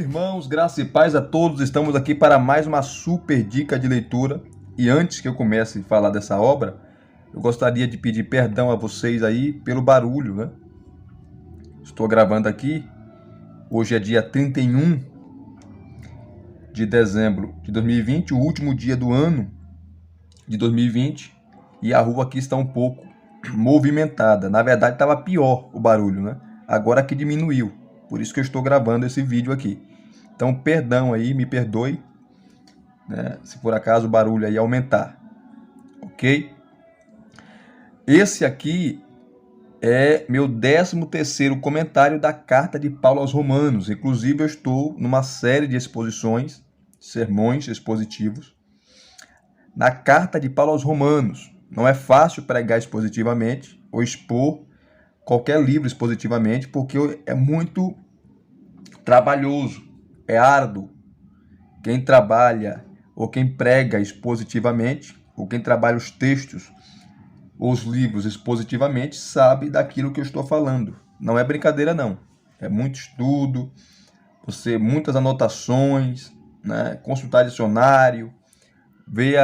irmãos, graça e paz a todos. Estamos aqui para mais uma super dica de leitura. E antes que eu comece a falar dessa obra, eu gostaria de pedir perdão a vocês aí pelo barulho, né? Estou gravando aqui. Hoje é dia 31 de dezembro de 2020, o último dia do ano de 2020. E a rua aqui está um pouco movimentada. Na verdade, estava pior o barulho, né? Agora que diminuiu. Por isso que eu estou gravando esse vídeo aqui. Então, perdão aí, me perdoe, né, se por acaso o barulho aí aumentar. Ok? Esse aqui é meu 13º comentário da carta de Paulo aos Romanos. Inclusive, eu estou numa série de exposições, sermões expositivos, na carta de Paulo aos Romanos. Não é fácil pregar expositivamente ou expor qualquer livro expositivamente, porque é muito trabalhoso, é árduo. Quem trabalha ou quem prega expositivamente, ou quem trabalha os textos ou os livros expositivamente, sabe daquilo que eu estou falando. Não é brincadeira não, é muito estudo, muitas anotações, né? Consultar dicionário, ver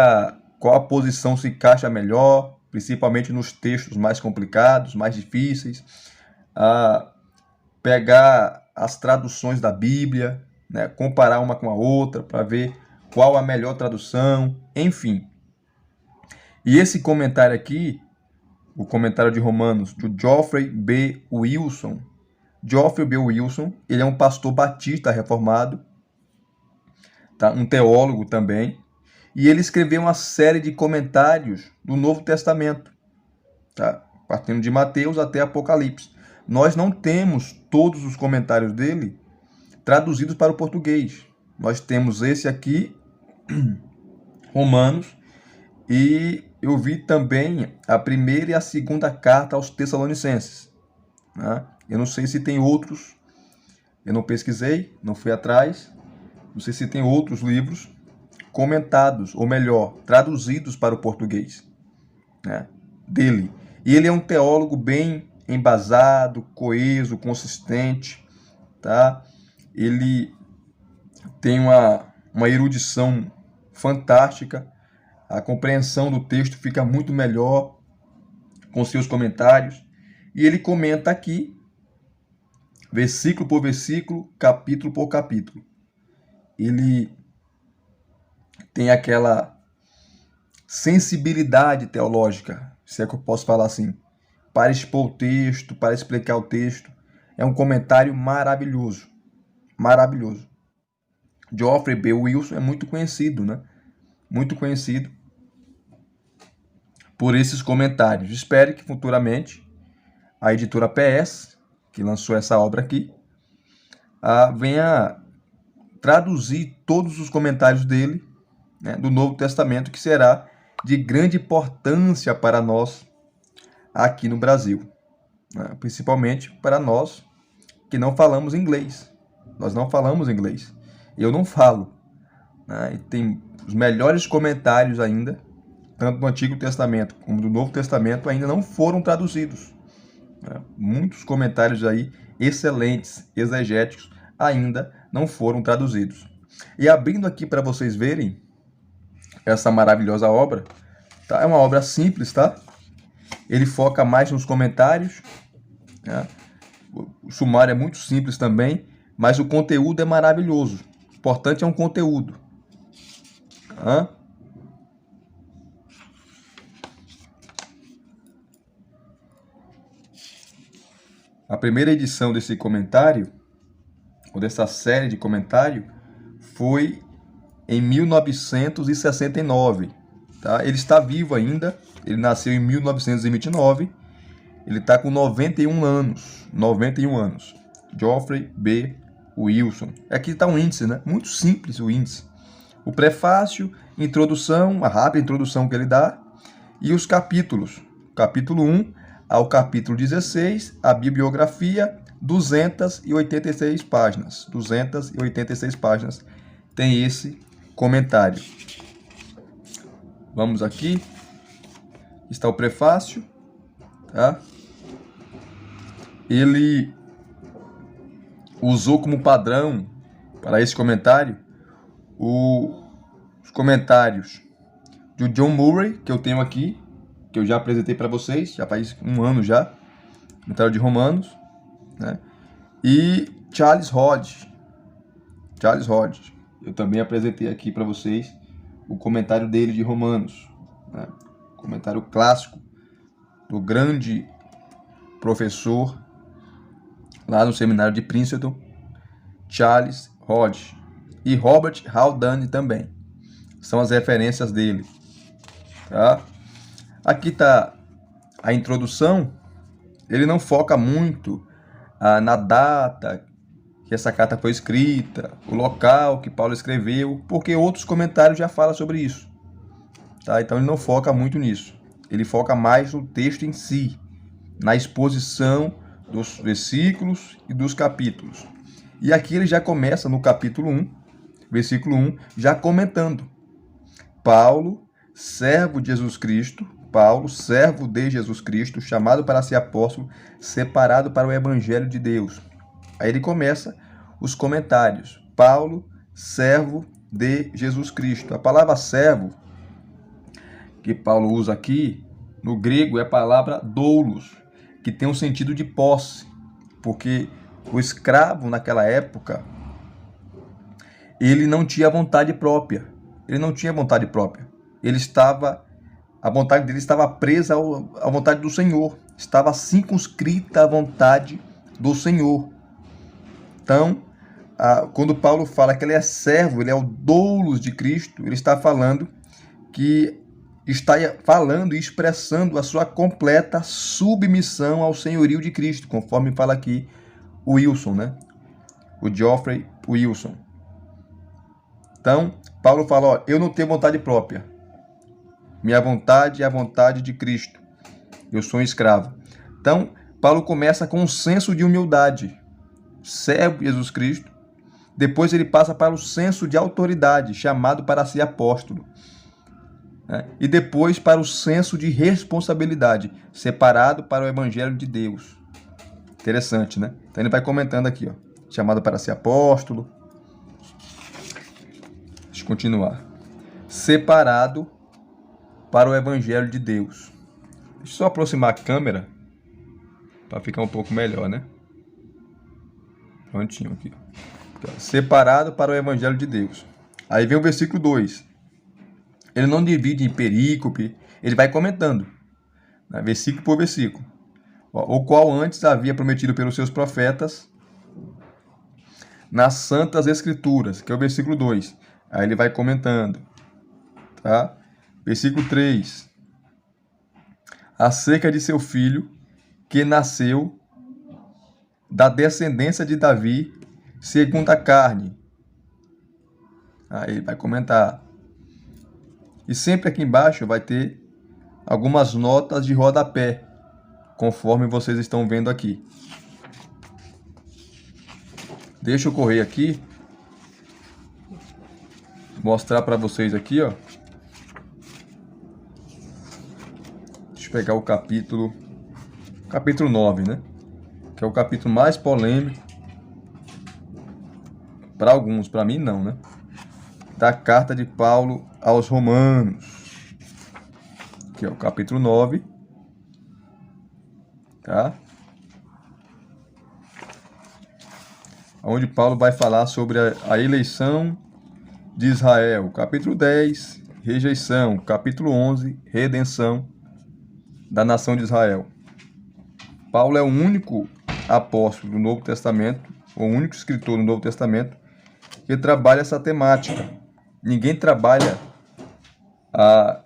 qual a posição se encaixa melhor, principalmente nos textos mais complicados, mais difíceis, pegar as traduções da Bíblia, né? Comparar uma com a outra para ver qual a melhor tradução, enfim. E esse comentário aqui, o comentário de Romanos, do Geoffrey B. Wilson. Geoffrey B. Wilson, ele é um pastor batista reformado, tá? Um teólogo também, e ele escreveu uma série de comentários do Novo Testamento, tá? Partindo de Mateus até Apocalipse. Nós não temos todos os comentários dele traduzidos para o português. Nós temos esse aqui, Romanos, e eu vi também a primeira e a segunda carta aos Tessalonicenses, né? Eu não sei se tem outros, eu não pesquisei, não fui atrás, não sei se tem outros livros comentados, ou melhor, traduzidos para o português, né, dele. E ele é um teólogo bem embasado, coeso, consistente, tá? Ele tem uma erudição fantástica, a compreensão do texto fica muito melhor com seus comentários. E ele comenta aqui, versículo por versículo, capítulo por capítulo. Ele tem aquela sensibilidade teológica, se é que eu posso falar assim, para expor o texto, para explicar o texto. É um comentário maravilhoso, maravilhoso. Geoffrey B. Wilson é muito conhecido, né? Muito conhecido por esses comentários. Espero que futuramente a editora PS, que lançou essa obra aqui, venha traduzir todos os comentários dele, né, do Novo Testamento, que será de grande importância para nós aqui no Brasil, né, principalmente para nós que não falamos inglês. Nós não falamos inglês. Eu não falo, né, e tem os melhores comentários ainda, tanto do Antigo Testamento como do Novo Testamento, ainda não foram traduzidos. Né? Muitos comentários aí excelentes, exegéticos, ainda não foram traduzidos. E abrindo aqui para vocês verem essa maravilhosa obra, tá? É uma obra simples, tá? Ele foca mais nos comentários, né? O sumário é muito simples também, mas o conteúdo é maravilhoso. O importante é um conteúdo. A primeira edição desse comentário, ou dessa série de comentário, foi em 1969. Tá? Ele está vivo ainda, ele nasceu em 1929, ele está com 91 anos. 91 anos. Geoffrey B. Wilson. Aqui está um índice, né? Muito simples o índice. O prefácio, introdução, a rápida introdução que ele dá, e os capítulos. Capítulo 1 ao capítulo 16, a bibliografia, 286 páginas. 286 páginas tem esse comentário. Vamos aqui. Está o prefácio, tá? Ele usou como padrão para esse comentário, os comentários do John Murray, que eu tenho aqui, que eu já apresentei para vocês, já faz um ano já, comentário de Romanos, né? E Charles Hodge, eu também apresentei aqui para vocês o comentário dele de Romanos, né? Comentário clássico do grande professor lá no seminário de Princeton, Charles Hodge, e Robert Haldane também. São as referências dele. Tá? Aqui está a introdução. Ele não foca muito na data que essa carta foi escrita, o local que Paulo escreveu, porque outros comentários já falam sobre isso. Tá? Então ele não foca muito nisso. Ele foca mais no texto em si, na exposição dos versículos e dos capítulos. E aqui ele já começa no capítulo 1, versículo 1, já comentando. Paulo, servo de Jesus Cristo, Paulo, servo de Jesus Cristo, chamado para ser apóstolo, separado para o evangelho de Deus. Aí ele começa os comentários. Paulo, servo de Jesus Cristo. A palavra servo que Paulo usa aqui, no grego, é a palavra doulos, que tem um sentido de posse, porque o escravo naquela época, ele não tinha vontade própria. Ele não tinha vontade própria. A vontade dele estava presa à vontade do Senhor. Estava circunscrita à vontade do Senhor. Então, quando Paulo fala que ele é servo, ele é o doulos de Cristo, ele está falando que está falando e expressando a sua completa submissão ao senhorio de Cristo, conforme fala aqui o Wilson, né? O Geoffrey Wilson. Então, Paulo fala, ó, eu não tenho vontade própria. Minha vontade é a vontade de Cristo. Eu sou um escravo. Então, Paulo começa com um senso de humildade. Servo de Jesus Cristo. Depois ele passa para o senso de autoridade, chamado para ser apóstolo. E depois para o senso de responsabilidade, separado para o evangelho de Deus. Interessante, né? Então ele vai comentando aqui, ó, chamado para ser apóstolo. Deixa eu continuar. Separado para o evangelho de Deus. Deixa eu só aproximar a câmera para ficar um pouco melhor, né? Prontinho aqui. Então, separado para o evangelho de Deus. Aí vem o versículo 2. Ele não divide em perícope, ele vai comentando, né? Versículo por versículo. O qual antes havia prometido pelos seus profetas nas santas escrituras, que é o versículo 2. Aí ele vai comentando, tá? Versículo 3. Acerca de seu filho, que nasceu da descendência de Davi, segundo a carne. Aí ele vai comentar. E sempre aqui embaixo vai ter algumas notas de rodapé, conforme vocês estão vendo aqui. Deixa eu correr aqui, mostrar para vocês aqui, ó. Deixa eu pegar o capítulo 9, né? Que é o capítulo mais polêmico para alguns, para mim não, né? Da carta de Paulo aos Romanos, que é o capítulo 9, tá? Onde Paulo vai falar sobre a eleição de Israel. Capítulo 10, rejeição. Capítulo 11, redenção da nação de Israel. Paulo é o único apóstolo do Novo Testamento, o único escritor do Novo Testamento que trabalha essa temática. Ninguém trabalha a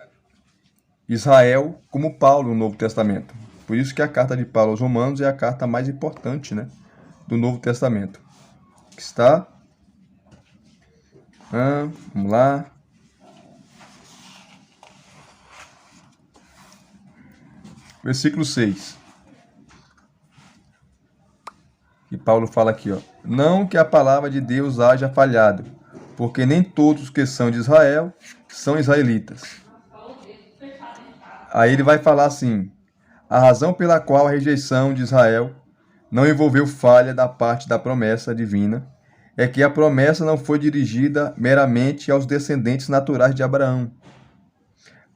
Israel como Paulo no Novo Testamento. Por isso que a carta de Paulo aos Romanos é a carta mais importante, né, do Novo Testamento. Que está... vamos lá. Versículo 6. E Paulo fala aqui, ó. Não que a palavra de Deus haja falhado, porque nem todos os que são de Israel são israelitas. Aí ele vai falar assim: a razão pela qual a rejeição de Israel não envolveu falha da parte da promessa divina é que a promessa não foi dirigida meramente aos descendentes naturais de Abraão,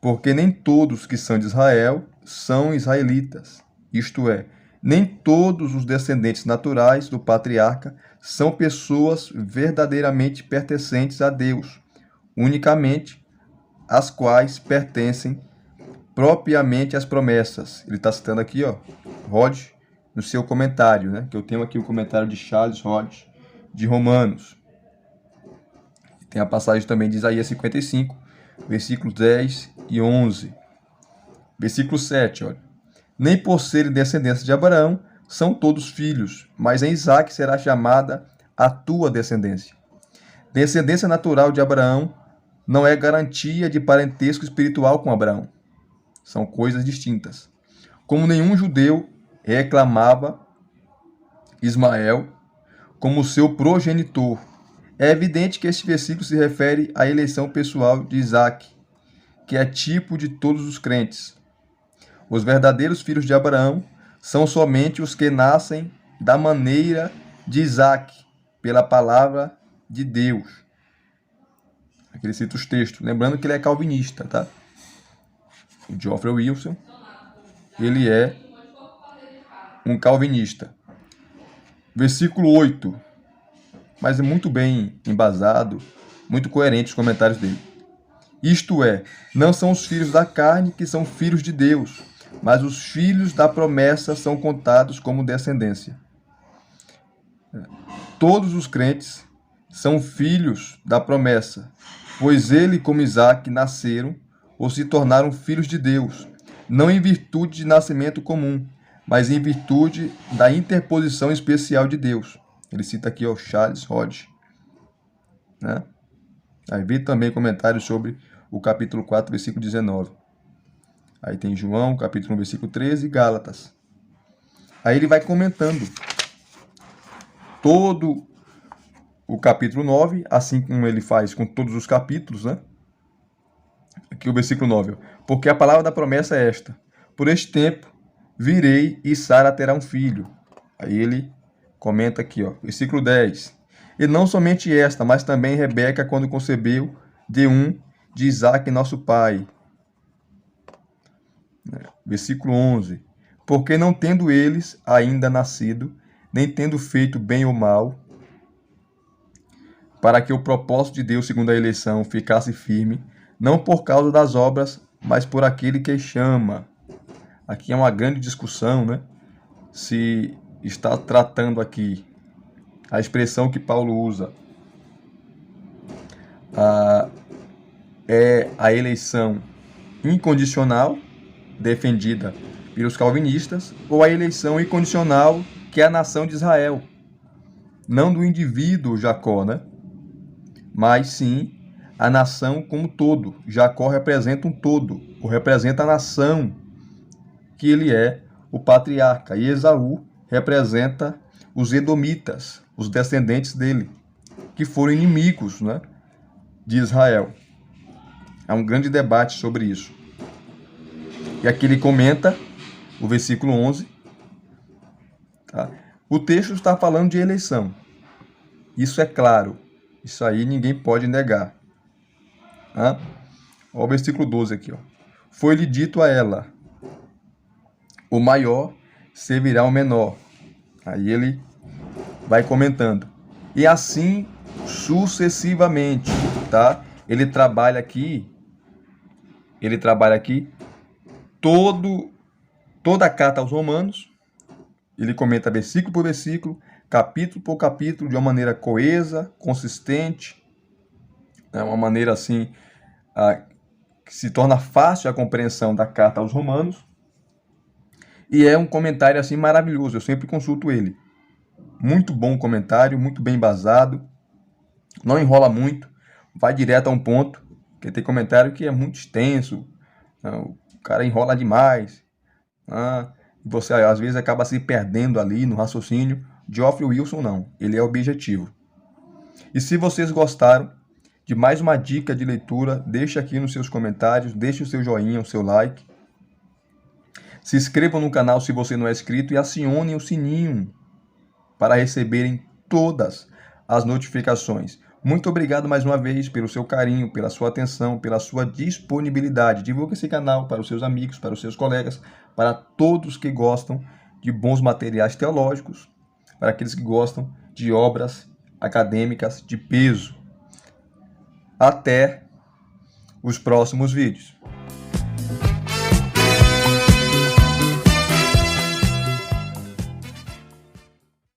porque nem todos que são de Israel são israelitas, isto é, nem todos os descendentes naturais do patriarca são pessoas verdadeiramente pertencentes a Deus, unicamente as quais pertencem propriamente às promessas. Ele está citando aqui, ó, Rod, no seu comentário, né? Que eu tenho aqui o comentário de Charles Rod, de Romanos. Tem a passagem também de Isaías 55, versículos 10 e 11. Versículo 7, olha. Nem por serem descendentes de Abraão são todos filhos, mas em Isaque será chamada a tua descendência. Descendência natural de Abraão não é garantia de parentesco espiritual com Abraão. São coisas distintas. Como nenhum judeu reclamava Ismael como seu progenitor, é evidente que este versículo se refere à eleição pessoal de Isaque, que é tipo de todos os crentes. Os verdadeiros filhos de Abraão são somente os que nascem da maneira de Isaque, pela palavra de Deus. Aqui ele cita os textos, lembrando que ele é calvinista, tá? O Geoffrey Wilson, ele é um calvinista. Versículo 8, mas é muito bem embasado, muito coerente os comentários dele. Isto é, não são os filhos da carne que são filhos de Deus, mas os filhos da promessa são contados como descendência. Todos os crentes são filhos da promessa, pois ele, como Isaque, nasceram ou se tornaram filhos de Deus, não em virtude de nascimento comum, mas em virtude da interposição especial de Deus. Ele cita aqui o Charles Hodge, né? Aí vi também comentários sobre o capítulo 4, versículo 19. Aí tem João, capítulo 1, versículo 13 e Gálatas. Aí ele vai comentando todo o capítulo 9, assim como ele faz com todos os capítulos, né? Aqui o versículo 9. Porque a palavra da promessa é esta: por este tempo virei e Sara terá um filho. Aí ele comenta aqui, ó, versículo 10. E não somente esta, mas também Rebeca, quando concebeu de Isaque, nosso pai. Versículo 11. Porque não tendo eles ainda nascido, nem tendo feito bem ou mal, para que o propósito de Deus, segundo a eleição, ficasse firme, não por causa das obras, mas por aquele que chama. Aqui é uma grande discussão, né? Se está tratando aqui a expressão que Paulo usa é a eleição incondicional, defendida pelos calvinistas, ou a eleição incondicional, que é a nação de Israel. Não do indivíduo Jacó, né? Mas sim a nação como um todo. Jacó representa um todo, ou representa a nação que ele é o patriarca. E Esaú representa os edomitas, os descendentes dele, que foram inimigos, né, de Israel. Há um grande debate sobre isso. E aqui ele comenta o versículo 11. Tá? O texto está falando de eleição. Isso é claro. Isso aí ninguém pode negar. Olha o versículo 12 aqui. Ó. Foi-lhe dito a ela: o maior servirá ao menor. Aí ele vai comentando. E assim sucessivamente, tá? Ele trabalha aqui toda a carta aos Romanos. Ele comenta versículo por versículo, capítulo por capítulo, de uma maneira coesa, consistente, uma maneira assim que se torna fácil a compreensão da carta aos Romanos. E é um comentário assim maravilhoso, eu sempre consulto ele. Muito bom comentário, muito bem embasado, não enrola muito, vai direto a um ponto, porque tem comentário que é muito extenso, o cara enrola demais, você às vezes acaba se perdendo ali no raciocínio. Geoffrey Wilson não, ele é objetivo. E se vocês gostaram de mais uma dica de leitura, deixe aqui nos seus comentários, deixe o seu joinha, o seu like. Se inscrevam no canal se você não é inscrito e acionem o sininho para receberem todas as notificações. Muito obrigado mais uma vez pelo seu carinho, pela sua atenção, pela sua disponibilidade. Divulgue esse canal para os seus amigos, para os seus colegas, para todos que gostam de bons materiais teológicos, para aqueles que gostam de obras acadêmicas de peso. Até os próximos vídeos.